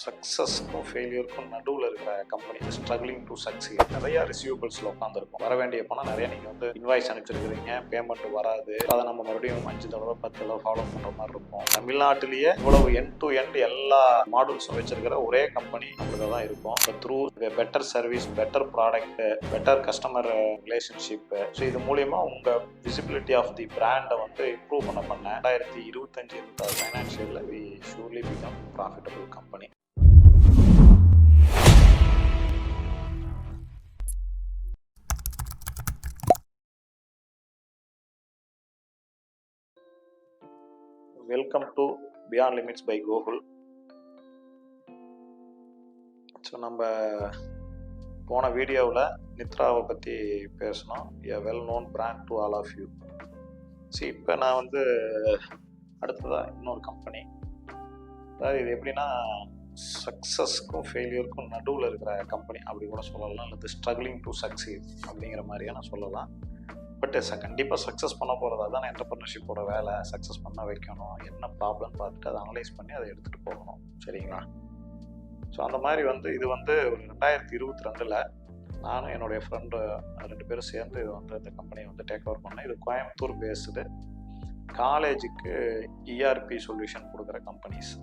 சக்ஸஸ்க்கும் ஃபெயிலியருக்கும் நடுவில் இருக்கிற company struggling to succeed. நிறைய ரிசீவபிள்ஸில் உட்காந்துருக்கும். வர வேண்டிய பணம் நிறைய நீங்கள் வந்து இன்வாய்ஸ் அனுப்பிச்சிருக்கிறீங்க, பேமெண்ட் வராது. அதை நம்ம மறுபடியும் 5 தடவை 10 தடவை ஃபாலோ பண்ணுற மாதிரி இருக்கும். தமிழ்நாட்டிலேயே இவ்வளவு எண்ட் டு எண்ட் எல்லா மாடல்ஸும் வச்சிருக்கிற ஒரே கம்பெனி நம்மளுக்கு தான் இருக்கும். Through better service, better product, better customer relationship. So இது மூலியமா உங்கள் விசிபிலிட்டி ஆஃப் தி பிராண்டை வந்து இம்ப்ரூவ் பண்ண 2025 ஃபைனான்ஷியலில் we surely become profitable company. Welcome to Beyond Limits by Gokul. So நம்ம போன வீடியோவில் நித்ராவை பற்றி பேசணும். A well known brand to all of you. சரி, இப்போ நான் வந்து அடுத்ததாக இன்னொரு கம்பெனி, அதாவது இது எப்படின்னா சக்ஸஸ்க்கும் ஃபெயிலியருக்கும் நடுவில் இருக்கிற கம்பெனி அப்படி கூட சொல்லலாம், அல்லது ஸ்ட்ரகிளிங் டு சக்சீட் அப்படிங்கிற மாதிரியான சொல்லலாம். பட் கண்டிப்பாக சக்ஸஸ் பண்ண போகிறதா தான் என்டர்பிரினர்ஷிப்போட வேலை. சக்ஸஸ் பண்ண வைக்கணும், என்ன ப்ராப்ளம் பார்த்துட்டு அதை அனலைஸ் பண்ணி அதை எடுத்துகிட்டு போகணும். சரிங்களா? ஸோ அந்த மாதிரி வந்து இது வந்து ஒரு 2022 நானும் என்னுடைய ஃப்ரெண்டு 2 பேரும் சேர்ந்து இது வந்து இந்த கம்பெனியை வந்து டேக் ஓவர் பண்ணேன். இது கோயம்புத்தூர் பேஸ்டு காலேஜுக்கு இஆர்பி சொல்யூஷன் கொடுக்குற கம்பெனிஸ்.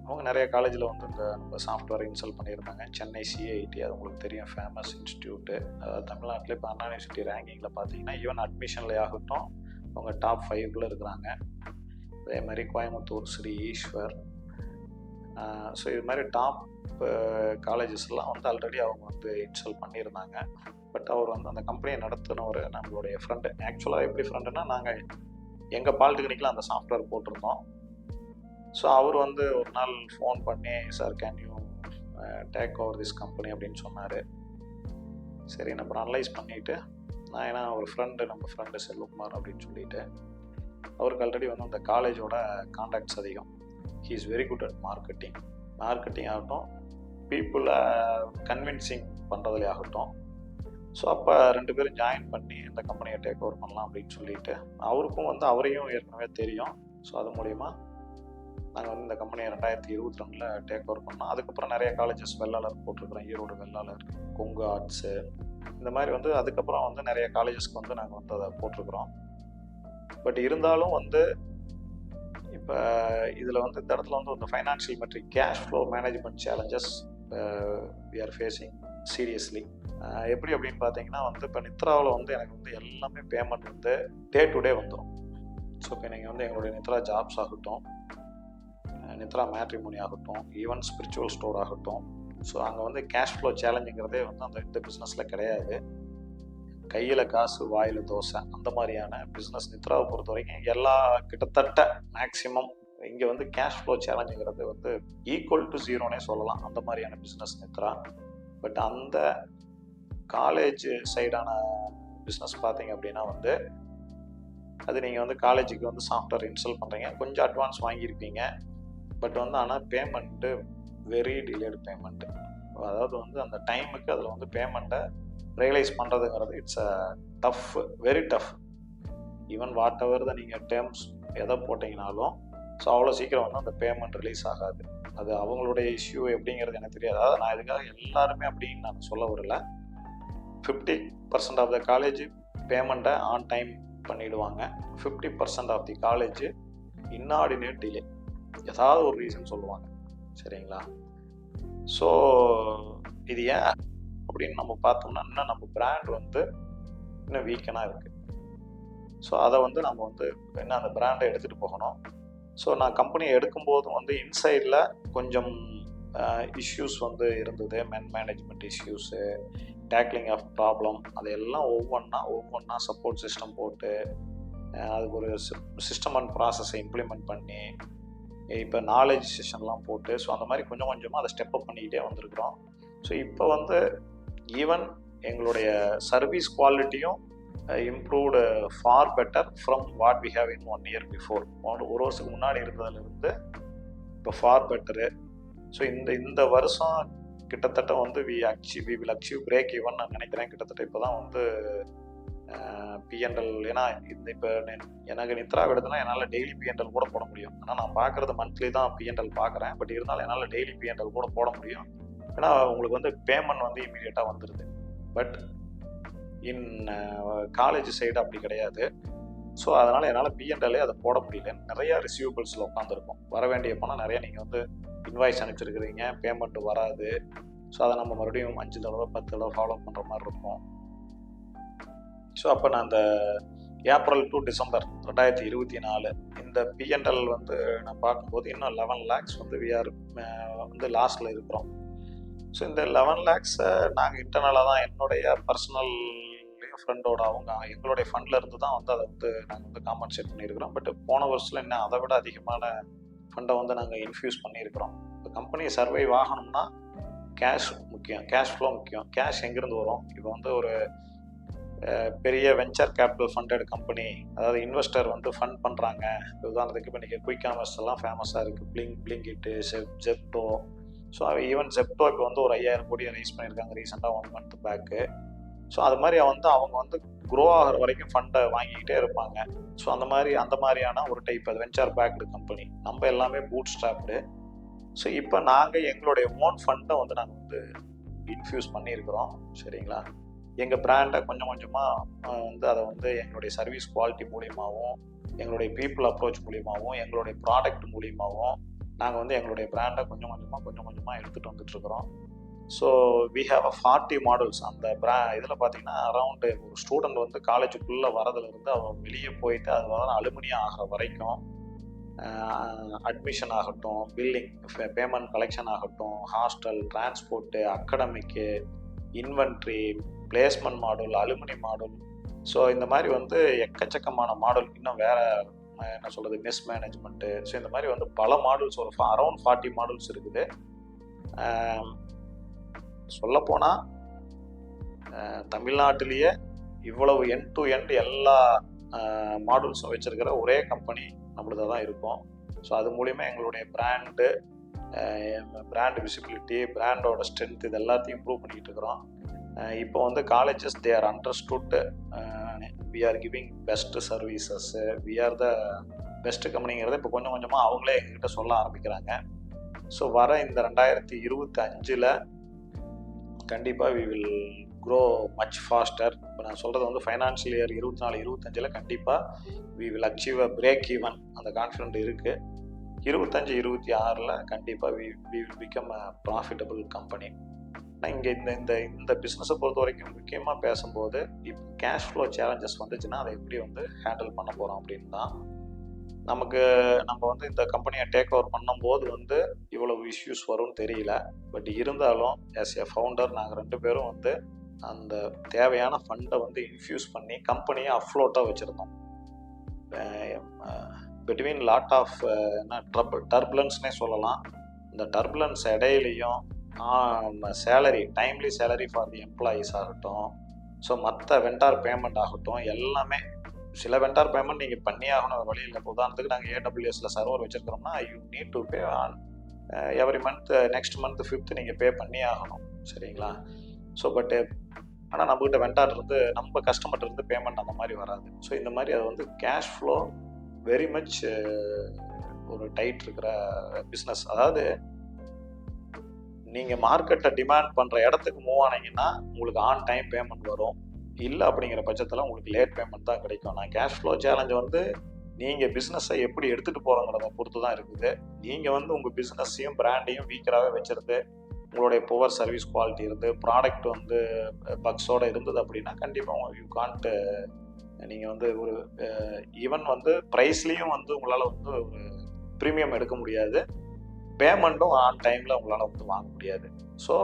அவங்க நிறைய காலேஜில் வந்து இந்த நம்ம சாஃப்ட்வேர் இன்ஸ்டால் பண்ணியிருந்தாங்க. சென்னை சிஐடி, அது உங்களுக்கு தெரியும், ஃபேமஸ் இன்ஸ்டியூட்டு. அதாவது தமிழ்நாட்டில் இப்போ அண்ணா யூனிவர்சிட்டி ரேங்கிங்கில் பார்த்தீங்கன்னா ஈவன் அட்மிஷனில் ஆகட்டும் அவங்க டாப் 5 இருக்கிறாங்க. அதே மாதிரி கோயம்புத்தூர் ஸ்ரீ ஈஸ்வர். ஸோ இது மாதிரி டாப் காலேஜஸ்லாம் வந்து ஆல்ரெடி அவங்க வந்து இன்ஸ்டால் பண்ணியிருந்தாங்க. பட் அவர் வந்து அந்த கம்பெனியை நடத்தினவர் நம்மளுடைய ஃப்ரெண்டு. ஆக்சுவலாக எப்படி ஃப்ரெண்டுன்னா, நாங்கள் எங்கள் பாலிடெக்னிக்கில் அந்த சாஃப்ட்வேர் போட்டிருந்தோம். ஸோ அவர் வந்து ஒரு நாள் ஃபோன் பண்ணி, sir can you take over this company அப்படின்னு சொன்னார். சரி, நம்ம அனலைஸ் பண்ணிவிட்டு, நான் ஏன்னா ஒரு ஃப்ரெண்டு, நம்ம ஃப்ரெண்டு செல்வகுமார் அப்படின்னு சொல்லிட்டு, அவருக்கு ஆல்ரெடி வந்து அந்த காலேஜோட கான்டாக்ட்ஸ் அதிகம். He is very good at marketing ஆகட்டும், பீப்புளை கன்வின்சிங் பண்ணுறதுலே ஆகட்டும். ஸோ அப்போ 2 பேரும் ஜாயின் பண்ணி இந்த கம்பெனியை டேக் ஓவர் பண்ணலாம் அப்படின்னு சொல்லிட்டு, அவருக்கும் வந்து அவரையும் ஏற்கனவே தெரியும். ஸோ அது மூலிமா நாங்கள் வந்து இந்த கம்பெனியை 2022 டேக் ஓவர் பண்ணோம். அதுக்கப்புறம் நிறைய காலேஜஸ் வெள்ளாளர் போட்டிருக்கிறோம். ஈரோடு வெள்ளாளர், கொங்கு ஆர்ட்ஸு, இந்த மாதிரி வந்து அதுக்கப்புறம் வந்து நிறைய காலேஜஸ்க்கு வந்து நாங்கள் வந்து அதை போட்டிருக்கிறோம். பட் இருந்தாலும் வந்து இப்போ இதில் வந்து இந்த இடத்துல வந்து இந்த financial metric, cash flow management challenges we are facing seriously. எப்படி அப்படின்னு பார்த்தீங்கன்னா வந்து இப்போ நித்ராவில் வந்து எனக்கு வந்து எல்லாமே பேமெண்ட் வந்து டே டு டே வந்துடும். ஸோ இப்போ நீங்கள் வந்து எங்களுடைய நித்ரா ஜாப்ஸ் ஆகட்டும், நித்ரா மேட்ரிமோனி ஆகட்டும், ஈவன் ஸ்பிரிச்சுவல் ஸ்டோர் ஆகட்டும், ஸோ அங்கே வந்து கேஷ் ஃப்ளோ சேலஞ்சுங்கிறதே வந்து அந்த இந்த பிஸ்னஸில் கிடையாது. கையில் காசு வாயில் தோசை அந்த மாதிரியான பிஸ்னஸ் நித்ராவை பொறுத்த வரைக்கும் எல்லா கிட்டத்தட்ட மேக்ஸிமம் இங்கே வந்து கேஷ் ஃப்ளோ சேலஞ்சுங்கிறது வந்து ஈக்குவல் டு 0னே சொல்லலாம். அந்த மாதிரியான பிஸ்னஸ் நித்ரா. பட் அந்த காலேஜ் சைடான பிஸ்னஸ் பார்த்தீங்க அப்படின்னா வந்து அது நீங்கள் வந்து காலேஜுக்கு வந்து சாஃப்ட்வேர் இன்ஸ்டால் பண்ணுறீங்க, கொஞ்சம் அட்வான்ஸ் வாங்கியிருப்பீங்க. பட் வந்து ஆனால் பேமெண்ட்டு வெரி டிலேடு பேமெண்ட்டு. அதாவது வந்து அந்த டைமுக்கு அதில் வந்து பேமெண்ட்டை ரியலைஸ் பண்ணுறதுங்கிறது it's a tough, very tough. Even whatever தான் நீங்கள் டேர்ம்ஸ் எதை போட்டிங்கனாலும் ஸோ அவ்வளோ சீக்கிரம் வந்து அந்த பேமெண்ட் ரிலீஸ் ஆகாது. அது அவங்களுடைய இஷ்யூ எப்படிங்கிறது எனக்கு தெரியாது. அதாவது நான் இதுக்காக எல்லாருமே அப்படின்னு நான் சொல்ல வரல. 50% ஆஃப் த காலேஜ் பேமெண்ட்டை ஆன் டைம் பண்ணிவிடுவாங்க. 50% of the college inordinate delay, ஏதாவது ஒரு ரீசன் சொல்லுவாங்க. சரிங்களா? ஸோ இது ஏன் அப்படின்னு நம்ம பார்த்தோம்னா, இன்னும் நம்ம பிராண்ட் வந்து இன்னும் வீக்கனாக இருக்குது. ஸோ அதை வந்து நம்ம வந்து என்ன அந்த பிராண்டை எடுத்துகிட்டு போகணும். ஸோ நான் கம்பெனியை எடுக்கும்போதும் வந்து இன்சைடில் கொஞ்சம் இஷ்யூஸ் வந்து இருந்தது. Management issues, tackling of problem, அதையெல்லாம் ஒவ்வொன்றா சப்போர்ட் சிஸ்டம் போட்டு அதுக்கு ஒரு சிஸ்டம் அண்ட் ப்ராசஸை இம்ப்ளிமெண்ட் பண்ணி இப்போ நாலேஜ் செஷன்லாம் போட்டு, ஸோ அந்த மாதிரி கொஞ்சம் கொஞ்சமாக அதை ஸ்டெப் அப் பண்ணிக்கிட்டே வந்திருக்கிறோம். ஸோ இப்போ வந்து ஈவன் எங்களுடைய சர்வீஸ் குவாலிட்டியும் improved for better from what we have in 1 year before. 1 வருஷத்துக்கு முன்னாடி இருந்ததுலேருந்து இப்போ ஃபார் பெட்டரு. ஸோ இந்த வருஷம் கிட்டத்தட்ட வந்து we will achieve break even நான் நினைக்கிறேன். கிட்டத்தட்ட இப்போ தான் வந்து பிஎன்எல். ஏன்னா இப்போ எனக்கு நித்ரா எடுத்துனா என்னால் டெய்லி பிஎன்எல் கூட போட முடியும். ஆனால் நான் பார்க்குறது மந்த்லி தான் பிஎன்எல் பார்க்குறேன். பட் இருந்தாலும் என்னால் டெய்லி பிஎன்எல் கூட போட முடியும். ஏன்னா உங்களுக்கு வந்து பேமெண்ட் வந்து இமீடியட்டாக வந்துடுது. பட் இன் காலேஜ் சைடு அப்படி கிடையாது. ஸோ அதனால் என்னால் பிஎன்எல்லே அதை போட முடியல. நிறையா ரிசீவபிள்ஸில் உட்காந்துருக்கும். வர வேண்டிய பணம் நிறைய நீங்கள் வந்து இன்வாய்ஸ் அனுப்பிச்சிருக்கிறீங்க, பேமெண்ட்டு வராது. ஸோ அதை நம்ம மறுபடியும் 5 தடவை 10 தடவை ஃபாலோ பண்ணுற மாதிரி இருக்கும். ஸோ அப்போ நான் அந்த ஏப்ரல் டு டிசம்பர் 2024 இந்த பிஎன்எல் வந்து நான் பார்க்கும்போது இன்னும் 11 lakhs வந்து விஆர் வந்து லாஸ்ட்டில் இருக்கிறோம். ஸோ இந்த 11 lakhs-ஐ நாங்கள் இன்டர்னலாக தான் என்னுடைய பர்சனல் ஃப்ரெண்டோட எங்களுடைய ஃபண்டில் இருந்து தான் வந்து அதை வந்து நாங்கள் வந்து காம்பன்சேட் பண்ணியிருக்கிறோம். பட் போன வருஷத்தில் இன்னும் அதை விட அதிகமான ஃபண்டை வந்து நாங்கள் இன்ஃப்யூஸ் பண்ணியிருக்கிறோம். இப்போ கம்பெனி சர்வைவ் ஆகணும்னா கேஷ் முக்கியம், கேஷ் ஃப்ளோ முக்கியம். கேஷ் எங்கேருந்து வரும்? இப்போ வந்து ஒரு பெரிய வெஞ்சர் கேபிட்டல் ஃபண்டட் கம்பெனி, அதாவது இன்வெஸ்டர் வந்து ஃபண்ட் பண்ணுறாங்க. உதாரணத்துக்கு இப்போ நீங்கள் குயிக் காமர்ஸ் எல்லாம் ஃபேமஸாக இருக்குது, Blinkit, Zepto. So even Zepto இப்போ வந்து ஒரு 5000 கோடியை ரைஸ் பண்ணியிருக்காங்க ரீசெண்டாக 1 month பேக்கு. ஸோ அது மாதிரி வந்து அவங்க வந்து க்ரோ ஆகிற வரைக்கும் ஃபண்டை வாங்கிக்கிட்டே இருப்பாங்க. ஸோ அந்த மாதிரியான ஒரு டைப் அது வெஞ்சர் பேக்டு கம்பெனி. நம்ம எல்லாமே பூட் ஸ்ட்ராப்டு. ஸோ இப்போ நாங்கள் எங்களுடைய ஓன் ஃபண்டை வந்து நாங்கள் வந்து இன்ஃப்யூஸ் பண்ணியிருக்கிறோம். சரிங்களா? எங்கள் பிராண்டை கொஞ்சம் கொஞ்சமாக வந்து அதை வந்து எங்களுடைய சர்வீஸ் குவாலிட்டி மூலியமாகவும், எங்களுடைய பீப்புள் அப்ரோச் மூலியமாகவும், எங்களுடைய ப்ராடக்ட் மூலியமாகவும் நாங்கள் வந்து எங்களுடைய பிராண்டை கொஞ்சம் கொஞ்சமாக எடுத்துகிட்டு வந்துட்டுருக்குறோம். So we have 40 models. அந்த இதில் பார்த்தீங்கன்னா அரவுண்டு ஒரு ஸ்டூடெண்ட் வந்து காலேஜுக்குள்ளே வரதுலேருந்து அவன் வெளியே போயிட்டு அது வர அலுமினியம் ஆகிற வரைக்கும், அட்மிஷன் ஆகட்டும், பில்லிங், பேமெண்ட் கலெக்ஷன் ஆகட்டும், hostel, transport, academic, inventory, placement model, alumni model. So இந்த மாதிரி வந்து எக்கச்சக்கமான மாடல். இன்னும் வேறு என்ன சொல்கிறது, மெஸ் மேனேஜ்மெண்ட்டு. ஸோ இந்த மாதிரி வந்து பல மாடல்ஸ், ஒரு அரௌண்ட் 40 மாடல்ஸ் இருக்குது. சொல்லப்போனால் தமிழ்நாட்டிலேயே இவ்வளவு எண்ட் டு எண்ட் எல்லா மாடல்ஸும் வச்சுருக்கிற ஒரே கம்பெனி நம்மளதாக தான் இருக்கும். ஸோ அது மூலிமா எங்களுடைய பிராண்ட் விசிபிலிட்டி, பிராண்டோட ஸ்ட்ரென்த் இது எல்லாத்தையும் இம்ப்ரூவ் பண்ணிகிட்டு இருக்கிறோம். இப்போ வந்து colleges they are understood, we are giving best services, we are the best கம்பெனிங்கிறத இப்போ கொஞ்சம் கொஞ்சமாக அவங்களே எங்ககிட்ட சொல்ல ஆரம்பிக்கிறாங்க. ஸோ வர இந்த 2025 கண்டிப்பாக we will grow much faster. இப்போ நான் சொல்கிறது வந்து ஃபைனான்ஷியல் இயர் 24-25 கண்டிப்பாக we will achieve a break even. அந்த கான்ஃபிடென்ட் இருக்குது. 25-26 கண்டிப்பாக we will become a profitable company. ஆனால் இங்கே இந்த பிஸ்னஸை பொறுத்த வரைக்கும் முக்கியமாக பேசும்போது இப்போ கேஷ் ஃப்ளோ சேலஞ்சஸ் வந்துச்சுன்னா அதை எப்படி வந்து ஹேண்டில் பண்ண போகிறோம் அப்படின்னு தான். நம்ம வந்து இந்த கம்பெனியை டேக் ஓவர் பண்ணும்போது வந்து இவ்வளவு இஷ்யூஸ் வரும்னு தெரியல. பட் இருந்தாலும் ஆஸ் எ ஃபவுண்டர் நாங்கள் 2 பேரும் வந்து அந்த தேவையான ஃபண்டை வந்து இன்ஃப்யூஸ் பண்ணி கம்பெனியை அஃப்ளோட்டாக வச்சுருந்தோம். பிட்வீன் லாட் ஆஃப் டர்புலன்ஸ்னே சொல்லலாம். இந்த டர்புலன்ஸ் இடையிலையும் salary, timely salary for the employees ஆகட்டும், ஸோ மற்ற வெண்டார் பேமெண்ட் ஆகட்டும், எல்லாமே சில வெண்டார் பேமெண்ட் நீங்கள் பண்ணி ஆகணும், வழி இல்லை. இப்போ உதாரணத்துக்கு நாங்கள் AWSல சர்வர் வச்சுருக்கிறோம்னா you need to pay on every month, next month 5th நீங்கள் பே பண்ணி ஆகணும். சரிங்களா? ஸோ பட் ஆனால் நம்மகிட்ட வெண்டார் இருந்து நம்ம கஸ்டமர்கிட்ட இருந்து பேமெண்ட் அந்த மாதிரி வராது. ஸோ இந்த மாதிரி அது வந்து கேஷ் ஃப்ளோ வெரி மச் ஒரு டைட் இருக்கிற பிஸ்னஸ். அதாவது நீங்கள் மார்க்கெட்டை டிமாண்ட் பண்ணுற இடத்துக்கு மூவ் ஆனீங்கன்னா உங்களுக்கு ஆன் டைம் பேமெண்ட் வரும். இல்லை அப்படிங்கிற பட்சத்தில் உங்களுக்கு லேட் பேமெண்ட் தான் கிடைக்கும். நான் கேஷ் ஃப்ளோ சேலஞ்ச் வந்து நீங்கள் பிஸ்னஸை எப்படி எடுத்துகிட்டு போகிறோங்கிறத பொறுத்து தான் இருக்குது. நீங்கள் வந்து உங்கள் பிஸ்னஸையும் பிராண்டையும் வீக்கராகவே வச்சுருந்து உங்களுடைய புவர் சர்வீஸ் குவாலிட்டி இருந்து ப்ராடக்ட் வந்து பக்ஸோடு இருந்தது அப்படின்னா கண்டிப்பாக யூ கான்ட், நீங்கள் வந்து ஒரு ஈவன் வந்து ப்ரைஸ்லேயும் வந்து உங்களால் வந்து ஒரு ப்ரீமியம் எடுக்க முடியாது, பேமெண்ட்டும் ஆன் டைமில் உங்களால் வந்து வாங்க முடியாது. ஸோ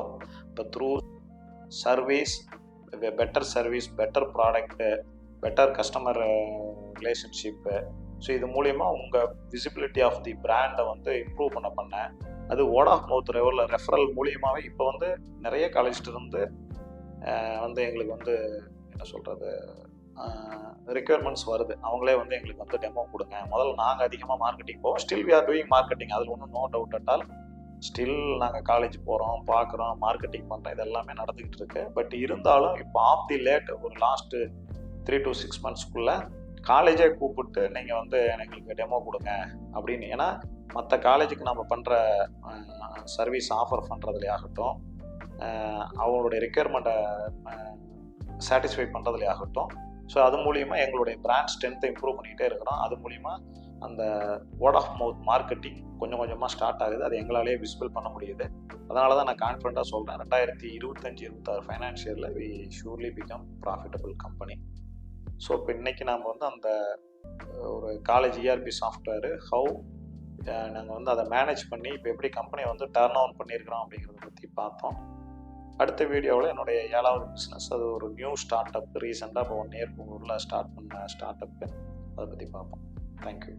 இப்போ through service, better service, better product, better customer relationship, so இது மூலிமா உங்கள் விசிபிலிட்டி ஆஃப் தி பிராண்டை வந்து இம்ப்ரூவ் பண்ண அது வேர்ட் ஆஃப் மவுத் ரெஃபரல் மூலியமாகவே இப்போ வந்து நிறைய காலேஜ்ட்டு இருந்து வந்து எங்களுக்கு வந்து என்ன சொல்கிறது ரெக்யர்மெண்ட்ஸ் வருது. அவங்களே வந்து எங்களுக்கு வந்து டெமோ கொடுங்க. முதல்ல நாங்கள் அதிகமாக மார்க்கெட்டிங் போவோம். Still we are doing marketing, அதில் ஒன்றும் no doubt at all. Still நாங்கள் காலேஜ் போகிறோம், பார்க்குறோம், மார்க்கெட்டிங் பண்ணுறோம், இது எல்லாமே நடந்துக்கிட்டு இருக்கு. பட் இருந்தாலும் இப்போ ஆஃப் தி லேட் ஒரு லாஸ்ட்டு 3 to 6 மந்த்ஸ்க்குள்ளே காலேஜே கூப்பிட்டு நீங்கள் வந்து எங்களுக்கு டெமோ கொடுங்க அப்படின்னு. ஏன்னா மற்ற காலேஜுக்கு நம்ம பண்ணுற சர்வீஸ் ஆஃபர் பண்ணுறதுலே ஆகட்டும், அவங்களுடைய ரெக்யர்மெண்ட்டை சாட்டிஸ்ஃபை பண்ணுறதுலே ஆகட்டும், ஸோ அது மூலிமா எங்களுடைய பிராண்ட் ஸ்ட்ரென்த்தை இம்ப்ரூவ் பண்ணிக்கிட்டே இருக்கிறோம். அது மூலிமா அந்த வேர்ட் ஆஃப் மவுத் மார்க்கெட்டிங் கொஞ்சம் கொஞ்சமாக ஸ்டார்ட் ஆகுது. அது எங்களாலேயே விசிபிள் பண்ண முடியுது. அதனால தான் நான் கான்ஃபிடண்ட்டாக சொல்கிறேன், 2025-26 ஃபைனான்ஷியரில் we surely become profitable company. So இப்போ இன்றைக்கி நாம் வந்து அந்த ஒரு காலேஜ் இஆர்பி சாஃப்ட்வேரு ஹவு நாங்கள் வந்து அதை மேனேஜ் பண்ணி இப்போ எப்படி கம்பெனியை வந்து டர்ன் ஓவர் பண்ணியிருக்கிறோம் அப்படிங்கிறத பற்றி பார்த்தோம். அடுத்த வீடியோவில் என்னுடைய 7வது பிஸ்னஸ், அது ஒரு நியூ ஸ்டார்ட் அப், ரீசெண்டாக இப்போ 1 இயர்க்கு ஊரில் ஸ்டார்ட் பண்ண ஸ்டார்ட் அப்பு, அதை பற்றி பார்ப்போம். தேங்க்யூ.